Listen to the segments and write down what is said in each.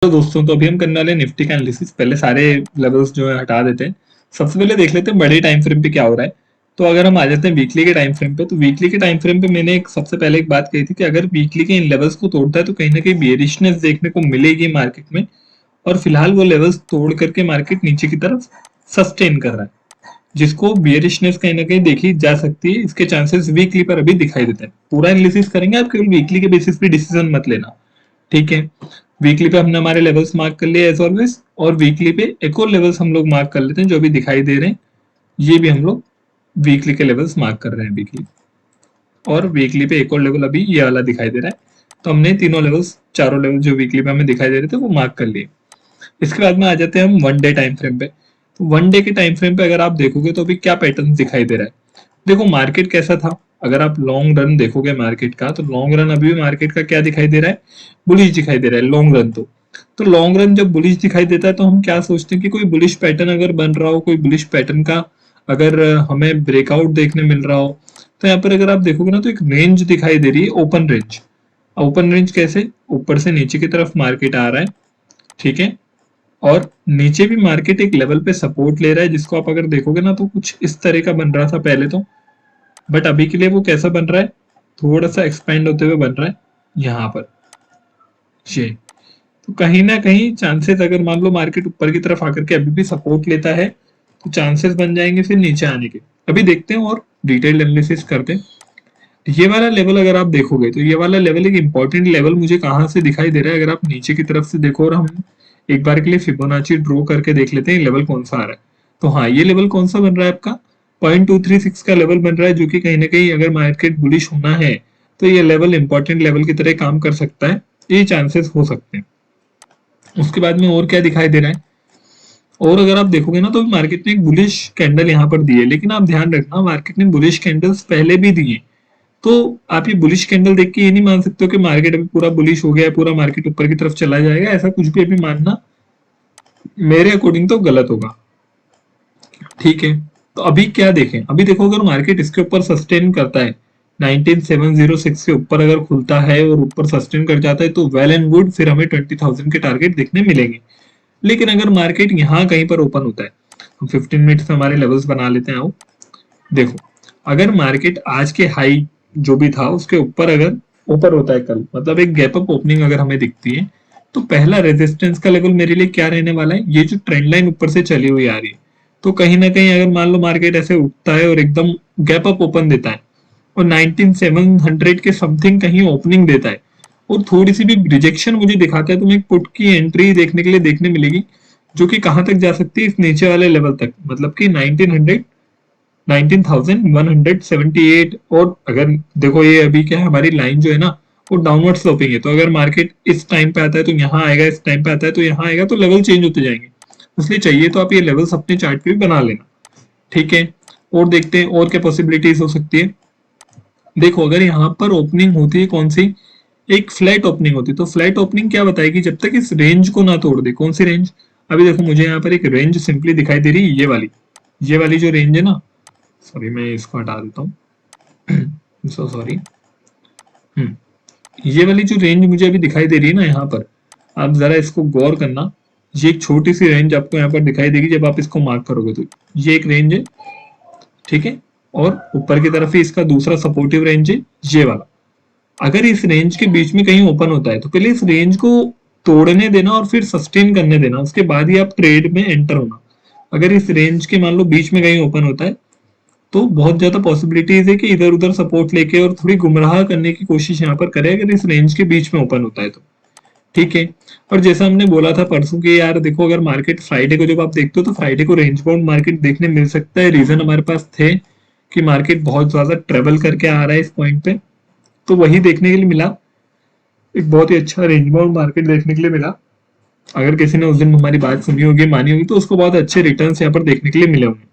तो दोस्तों, तो अभी हम करने वाले निफ्टी का एनालिसिस। पहले सारे लेवल्स जो है हटा देते हैं। सबसे पहले देख लेते हैं बड़े टाइम फ्रेम पे क्या हो रहा है। तो अगर हम आ जाते हैं वीकली के टाइम फ्रेम पे, तो वीकली के टाइम फ्रेम पे मैंने एक सबसे पहले एक बात कही थी कि अगर वीकली के इन लेवल्स को तोड़ता है तो कहीं ना कहीं बेरिशनेस देखने को मिलेगी मार्केट में। और फिलहाल वो लेवल्स तोड़ करके मार्केट नीचे की तरफ सस्टेन कर रहा है, जिसको बियरिशनेस कहीं ना कहीं देखी जा सकती है। इसके चांसेस वीकली पर अभी दिखाई देते हैं। पूरा एनालिसिस करेंगे, आप केवल वीकली के बेसिस पे डिसीजन मत लेना, ठीक है। वीकली पे हमने हमारे लेवल्स मार्क कर लिए एज ऑलवेज, और वीकली पे एक और लेवल्स हम लोग मार्क कर लेते हैं जो भी दिखाई दे रहे हैं। ये भी हम लोग वीकली के लेवल्स मार्क कर रहे हैं वीकली। और वीकली पे एक और लेवल अभी ये वाला दिखाई दे रहा है। तो हमने तीनों लेवल्स, चारों लेवल जो वीकली पे हमें दिखाई दे रहे थे वो मार्क कर लिए। इसके बाद में आ जाते हैं हम वन डे टाइम फ्रेम पे। तो वन डे के टाइम फ्रेम पे अगर आप देखोगे तो अभी क्या पैटर्न दिखाई दे रहा है। देखो मार्केट कैसा था। अगर आप लॉन्ग रन देखोगे मार्केट का, तो लॉन्ग रन अभी भी मार्केट का क्या दिखाई दे रहा है, बुलिश दिखाई दे रहा है लॉन्ग रन। तो लॉन्ग रन जब बुलिश दिखाई देता है तो हम क्या सोचते हैं कि कोई बुलिश पैटर्न अगर बन रहा हो, कोई बुलिश पैटर्न का अगर हमें ब्रेकआउट देखने मिल रहा हो, तो यहाँ पर अगर आप देखोगे ना तो एक रेंज दिखाई दे रही है, ओपन रेंज। ओपन रेंज कैसे, ऊपर से नीचे की तरफ मार्केट आ रहा है, ठीक है। और नीचे भी मार्केट एक लेवल पे सपोर्ट ले रहा है, जिसको आप अगर देखोगे ना तो कुछ इस तरह का बन रहा था पहले तो। बट अभी के लिए वो कैसा बन रहा है, थोड़ा सा एक्सपेंड होते हुए बन रहा है यहाँ पर ये। तो कहीं ना कहीं चांसेस, अगर मान लो मार्केट ऊपर की तरफ आकर के अभी भी सपोर्ट लेता है, तो चांसेस बन जाएंगे फिर नीचे आने के। अभी देखते हैं और डिटेल एनालिसिस करते हैं। ये वाला लेवल अगर आप देखोगे तो ये वाला लेवल एक इंपॉर्टेंट लेवल मुझे कहाँ से दिखाई दे रहा है। अगर आप नीचे की तरफ से देखो, और हम एक बार के लिए फिबोनाची ड्रॉ करके देख लेते हैं लेवल कौन सा आ रहा है। तो हाँ, ये लेवल कौन सा बन रहा है आपका, 0.236 का लेवल बन रहा है, जो कि कहीं ना कहीं अगर मार्केट बुलिश होना है तो ये लेवल इंपॉर्टेंट लेवल की तरह काम कर सकता है। ये चांसेस हो सकते हैं। उसके बाद में और क्या दिखाई दे रहा है, और अगर आप देखोगे ना तो मार्केट ने एक बुलिश कैंडल यहाँ पर दी है, लेकिन आप ध्यान रखना मार्केट ने बुलिश कैंडल्स पहले भी दिए। तो आप ये बुलिश कैंडल देख के ये नहीं मान सकते हो कि मार्केट अभी पूरा बुलिश हो गया है, पूरा मार्केट ऊपर की तरफ चला जाएगा। ऐसा कुछ भी अभी मानना मेरे अकॉर्डिंग तो गलत होगा, ठीक है। तो अभी क्या देखें, अभी देखो अगर मार्केट इसके ऊपर सस्टेन करता है, 19706 के ऊपर अगर खुलता है और ऊपर सस्टेन कर जाता है तो वेल एंड गुड, फिर हमें 20,000 के टारगेट देखने मिलेंगे। लेकिन अगर मार्केट यहाँ कहीं पर ओपन होता है, हम 15 मिनट्स में हमारे लेवल्स बना लेते हैं। आओ देखो, अगर मार्केट आज के हाई जो भी था उसके ऊपर अगर ऊपर होता है कल, मतलब एक गैप अप ओपनिंग अगर हमें दिखती है, तो पहला रेजिस्टेंस का लेवल मेरे लिए क्या रहने वाला है, ये जो ट्रेंड लाइन ऊपर से चली हुई आ रही है। तो कहीं ना कहीं अगर मान लो मार्केट ऐसे उठता है और एकदम गैप अप ओपन देता है और 19700 के समथिंग कहीं ओपनिंग देता है और थोड़ी सी भी रिजेक्शन मुझे दिखाता है, तो मैं एक पुट की एंट्री देखने के लिए देखने मिलेगी, जो कि कहां तक जा सकती है, इस नीचे वाले लेवल तक, मतलब कि 19,178। और अगर देखो ये अभी क्या है, हमारी लाइन जो है ना वो डाउनवर्ड स्लोपिंग है। तो अगर मार्केट इस टाइम पे आता है तो यहाँ आएगा, इस टाइम पे आता है तो यहाँ आएगा, तो लेवल चेंज होते जाएंगे। इसलिए चाहिए तो आप ये लेवल्स अपने चार्ट पे भी बना लेना, ठीक है। और देखते हैं और क्या पॉसिबिलिटीज हो सकती है। देखो अगर यहाँ पर ओपनिंग होती है कौन सी, एक फ्लैट ओपनिंग होती है, तो फ्लैट ओपनिंग क्या बताएगी, जब तक इस रेंज को ना तोड़ दे। कौन सी रेंज, अभी देखो मुझे यहाँ पर एक रेंज सिंपली दिखाई दे रही है, ये वाली जो रेंज है ना, सॉरी मैं इसको हटा देता हूँ सो सॉरी। ये वाली जो रेंज मुझे अभी दिखाई दे रही है ना यहाँ पर, आप जरा इसको गौर करना। ये एक छोटी सी रेंज आपको यहाँ पर दिखाई देगी जब आप इसको मार्क करोगे, तो ये एक रेंज है, ठीक है। और ऊपर की तरफ ही इसका दूसरा सपोर्टिव रेंज है ये वाला। अगर इस रेंज के बीच में कहीं ओपन होता है तो पहले इस रेंज को तोड़ने देना और फिर सस्टेन करने देना, उसके बाद ही आप ट्रेड में एंटर होना। अगर इस रेंज के मान लो बीच में कहीं ओपन होता है तो बहुत ज्यादा पॉसिबिलिटीज है कि इधर उधर सपोर्ट लेके और थोड़ी गुमराह करने की कोशिश यहाँ पर करे, अगर इस रेंज के बीच में ओपन होता है तो, ठीक है। और जैसा हमने बोला था परसों कि यार देखो, अगर मार्केट फ्राइडे को जब आप देखते हो तो फ्राइडे को रेंज बाउंड मार्केट देखने मिल सकता है। रीजन हमारे पास थे कि मार्केट बहुत ज्यादा ट्रेवल करके आ रहा है इस पॉइंट पे, तो वही देखने के लिए मिला, एक बहुत ही अच्छा रेंज बाउंड मार्केट देखने के लिए मिला। अगर किसी ने उस दिन हमारी बात सुनी होगी, मानी होगी, तो उसको बहुत अच्छे रिटर्न यहाँ पर देखने के लिए मिले होंगे।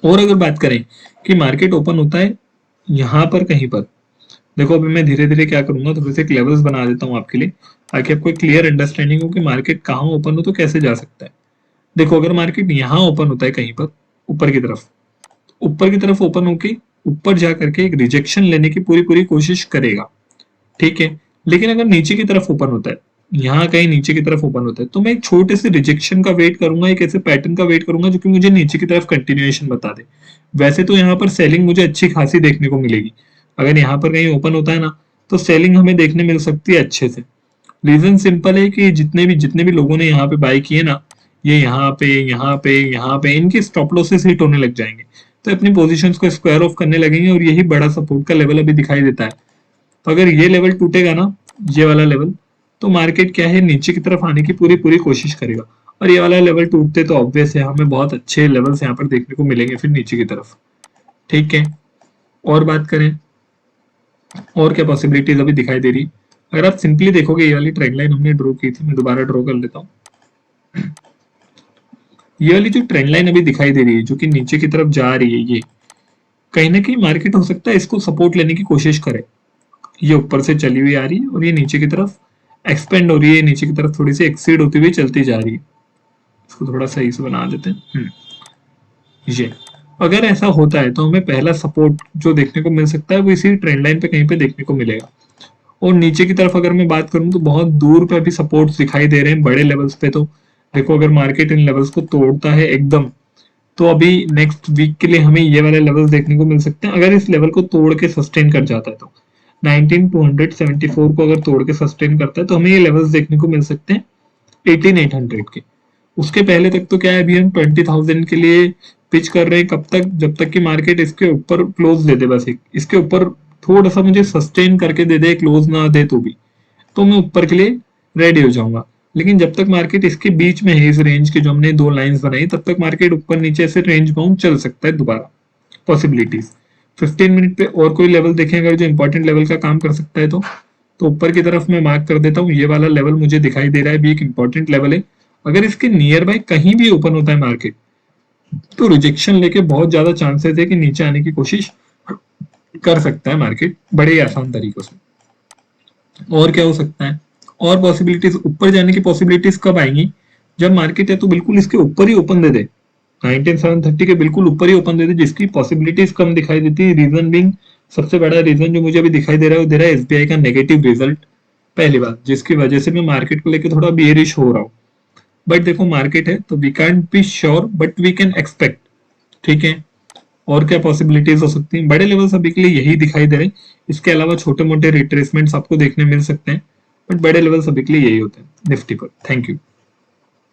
और अगर बात करें कि मार्केट ओपन होता है यहाँ पर कहीं पर, देखो अभी मैं धीरे धीरे क्या करूंगा, थोड़े से लेवल्स बना देता हूँ आपके लिए, ताकि आपको एक क्लियर अंडरस्टैंडिंग हो कि मार्केट कहाँ ओपन हो तो कैसे जा सकता है। देखो अगर मार्केट यहाँ ओपन होता है कहीं पर ऊपर की तरफ ओपन होके ऊपर जा करके एक रिजेक्शन लेने की पूरी पूरी कोशिश करेगा, ठीक है। लेकिन अगर नीचे की तरफ ओपन होता है यहाँ कहीं नीचे की तरफ ओपन होता है, तो मैं एक छोटे से रिजेक्शन का वेट करूंगा, एक ऐसे पैटर्न का वेट करूंगा जो कि मुझे नीचे की तरफ कंटिन्यूएशन बता दे। वैसे तो यहाँ पर सेलिंग मुझे अच्छी खासी देखने को मिलेगी, अगर यहाँ पर कहीं ओपन होता है ना तो सेलिंग हमें देखने मिल सकती है अच्छे से। रीजन सिंपल है कि जितने भी लोगों ने यहाँ पे बाय किए ना, ये यहाँ पे इनके स्टॉप लॉसेस हिट होने लग जाएंगे, तो अपनी पोजीशंस को स्क्वायर ऑफ करने लगेंगे, और यही बड़ा सपोर्ट का लेवल अभी दिखाई देता है। तो अगर ये लेवल टूटेगा ना, ये वाला लेवल, तो मार्केट क्या है, नीचे की तरफ आने की पूरी पूरी कोशिश करेगा। और ये वाला लेवल टूटते तो ऑब्वियस है हमें बहुत अच्छे लेवल्स यहाँ पर देखने को मिलेंगे फिर नीचे की तरफ। ठीक है, और बात करें और क्या पॉसिबिलिटीज अभी दिखाई दे रही। अगर आप सिंपली देखोगे, ये वाली ट्रेंड लाइन हमने ड्रॉ की थी, मैं दोबारा ड्रॉ कर लेता हूँ। ये वाली जो ट्रेंड लाइन अभी दिखाई दे रही है जो कि नीचे की तरफ जा रही है, ये कहीं ना कहीं मार्केट हो सकता है इसको सपोर्ट लेने की कोशिश करे। ये ऊपर से चली हुई आ रही है और ये नीचे की तरफ एक्सपेंड हो रही है, नीचे की तरफ थोड़ी सी एक्सीड होती हुई चलती जा रही है। इसको थोड़ा सही से बना देते हैं। ये अगर ऐसा होता है तो हमें पहला सपोर्ट जो देखने को मिल सकता है वो इसी ट्रेंड लाइन पे कहीं पे देखने को मिलेगा। और नीचे की तरफ अगर मैं बात करूं तो बहुत दूर पे अभी सपोर्ट्स दिखाई दे रहे हैं बड़े लेवल्स पे। तो देखो, अगर मार्केट इन लेवल्स को तोड़ता है एकदम, तो अभी नेक्स्ट वीक के लिए हमें ये वाले लेवल्स देखने को मिल सकते हैं। अगर इस लेवल को तोड़ के सस्टेन कर जाता है तो 19274 को अगर तोड़ के सस्टेन करता है तो हमें ये लेवल्स देखने को मिल सकते हैं 18800 के। उसके पहले तक तो क्या है, अभी हम 20,000 के लिए पिच कर रहे हैं। कब तक? जब तक कि मार्केट इसके ऊपर क्लोज दे दे, बस एक इसके ऊपर थोड़ा सा मुझे सस्टेन करके दे दे, क्लोज ना दे तो मैं ऊपर के लिए रेडी हो जाऊंगा। लेकिन जब तक मार्केट इसके बीच में है, इस रेंज के जो हमने दो लाइंस बनाई, तब तक मार्केट ऊपर नीचे से रेंज बाउंड चल सकता है दोबारा। पॉसिबिलिटीज 15 मिनट पे और कोई लेवल देखें अगर जो इंपॉर्टेंट लेवल का काम कर सकता है तो ऊपर की तरफ मैं मार्क कर देता हूँ। ये वाला लेवल मुझे दिखाई दे रहा है भी एक इंपॉर्टेंट लेवल है। अगर इसके नियर बाय कहीं भी ओपन होता है मार्केट, तो रिजेक्शन लेके बहुत ज्यादा चांसेस है कि नीचे आने की कोशिश कर सकता है मार्केट बड़े ही आसान तरीकों से। और क्या हो सकता है, और पॉसिबिलिटीज ऊपर जाने की पॉसिबिलिटीज कब आएंगी? जब मार्केट है तो बिल्कुल इसके ऊपर ही ओपन दे दे, 19730 के बिल्कुल ऊपर ही ओपन दे दे, जिसकी पॉसिबिलिटीज कम दिखाई देती है। रीजन बिंग, सबसे बड़ा रीजन जो मुझे अभी दिखाई दे रहा है वो दे रहा है एसबीआई का नेगेटिव रिजल्ट, पहली बात, जिसकी वजह से मैं मार्केट को लेकर थोड़ा बियरिश हो रहा हूँ। बट देखो, मार्केट है तो we can't be sure but we can expect. ठीक है, और क्या पॉसिबिलिटीज हो सकती हैं? बड़े लेवल्स अभी के लिए यही दिखाई दे रहे हैं। इसके अलावा छोटे मोटे रिट्रेसमेंट्स आपको देखने मिल सकते हैं, बट बड़े लेवल्स अभी के लिए यही होते हैं निफ्टी पर। Thank you.